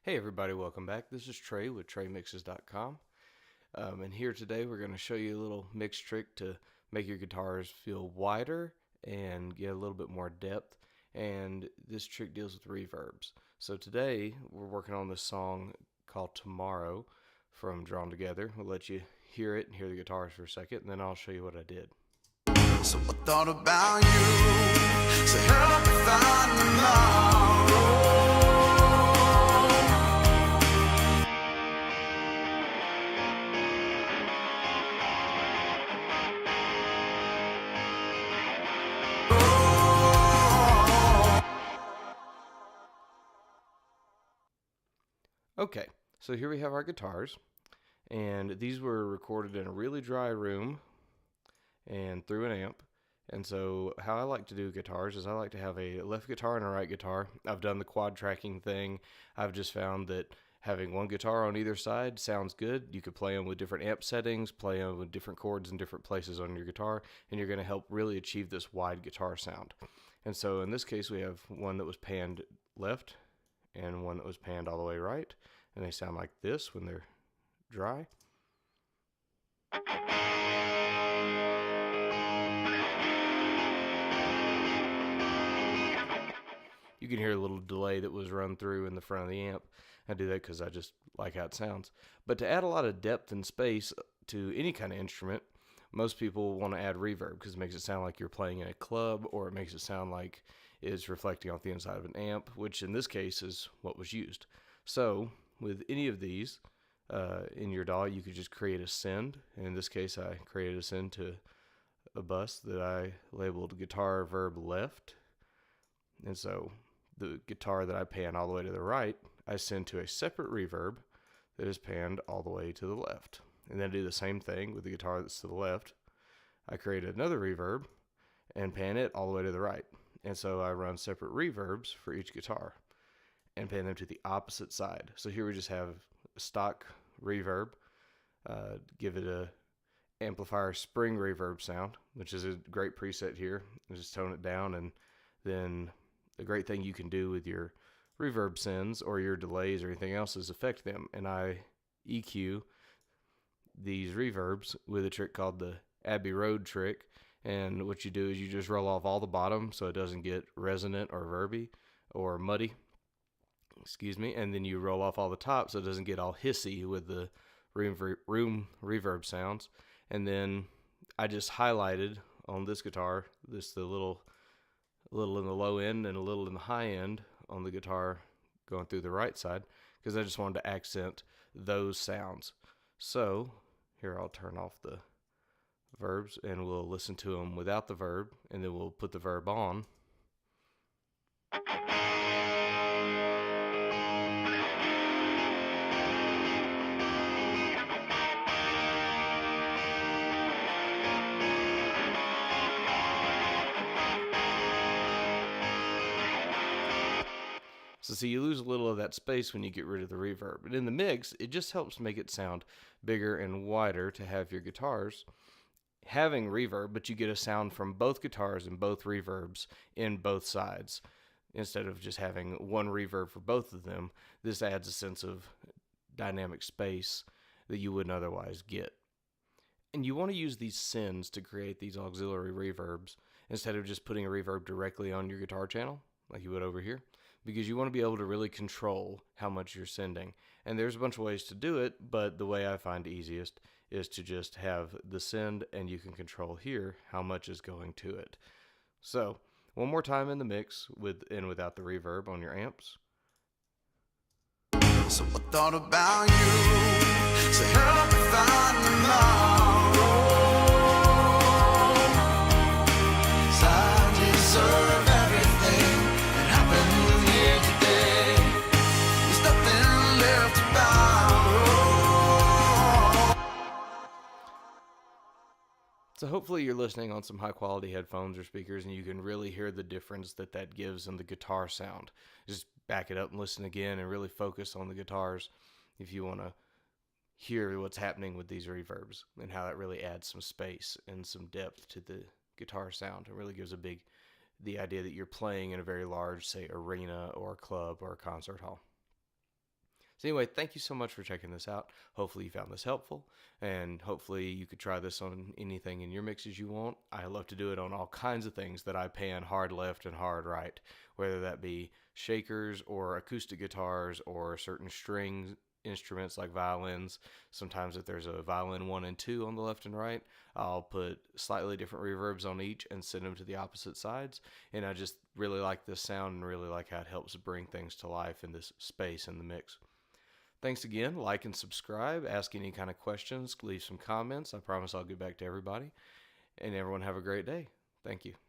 Hey everybody, welcome back. This is Trey with TreyMixes.com. And here today we're going to show you a little mix trick to make your guitars feel wider and get a little bit more depth. And this trick deals with reverbs. So today we're working on this song called Tomorrow from Drawn Together. We'll let you hear it and hear the guitars for a second, and then I'll show you what I did. So I thought about you, so help me find tomorrow. Okay, so here we have our guitars, and these were recorded in a really dry room and through an amp. And so how I like to do guitars is I like to have a left guitar and a right guitar. I've done the quad tracking thing. I've just found that having one guitar on either side sounds good. You could play them with different amp settings, play them with different chords in different places on your guitar, and you're going to help really achieve this wide guitar sound. And so in this case we have one that was panned left and one that was panned all the way right, and they sound like this when they're dry. You can hear a little delay that was run through in the front of the amp. I do that because I just like how it sounds. But to add a lot of depth and space to any kind of instrument, most people want to add reverb because it makes it sound like you're playing in a club, or it makes it sound like it's reflecting off the inside of an amp, which in this case is what was used. So with any of these in your DAW, you could just create a send. And in this case, I created a send to a bus that I labeled guitar verb left. And so the guitar that I pan all the way to the right, I send to a separate reverb that is panned all the way to the left. And then I do the same thing with the guitar that's to the left. I create another reverb and pan it all the way to the right. And so I run separate reverbs for each guitar and pan them to the opposite side. So here we just have a stock reverb, give it a amplifier spring reverb sound, which is a great preset here. Just tone it down, and then the great thing you can do with your reverb sends or your delays or anything else is affect them. And I EQ these reverbs with a trick called the Abbey Road trick. And what you do is you just roll off all the bottom so it doesn't get resonant or verby or muddy. Excuse me. And then you roll off all the top so it doesn't get all hissy with the room reverb sounds. And then I just highlighted on this guitar, the little in the low end and a little in the high end on the guitar going through the right side, because I just wanted to accent those sounds. So here I'll turn off the verbs and we'll listen to them without the verb, and then we'll put the verb on. So see, you lose a little of that space when you get rid of the reverb. But in the mix, it just helps make it sound bigger and wider to have your guitars having reverb, but you get a sound from both guitars and both reverbs in both sides. Instead of just having one reverb for both of them, this adds a sense of dynamic space that you wouldn't otherwise get. And you want to use these sends to create these auxiliary reverbs instead of just putting a reverb directly on your guitar channel like you would over here, because you want to be able to really control how much you're sending. And there's a bunch of ways to do it, but the way I find easiest is to just have the send, and you can control here how much is going to it. So one more time in the mix with and without the reverb on your amps. So I thought about you, so help me find tomorrow. 'Cause I deserve everything that happened here today. There's nothing left to borrow. So hopefully you're listening on some high quality headphones or speakers, and you can really hear the difference that gives in the guitar sound. Just back it up and listen again and really focus on the guitars if you want to hear what's happening with these reverbs and how that really adds some space and some depth to the guitar sound. It really gives the idea that you're playing in a very large, say, arena or club or a concert hall. So anyway, thank you so much for checking this out. Hopefully you found this helpful, and hopefully you could try this on anything in your mixes you want. I love to do it on all kinds of things that I pan hard left and hard right, whether that be shakers or acoustic guitars or certain string instruments like violins. Sometimes if there's a violin 1 and 2 on the left and right, I'll put slightly different reverbs on each and send them to the opposite sides. And I just really like this sound and really like how it helps bring things to life in this space in the mix. Thanks again. Like and subscribe. Ask any kind of questions. Leave some comments. I promise I'll get back to everybody. And everyone have a great day. Thank you.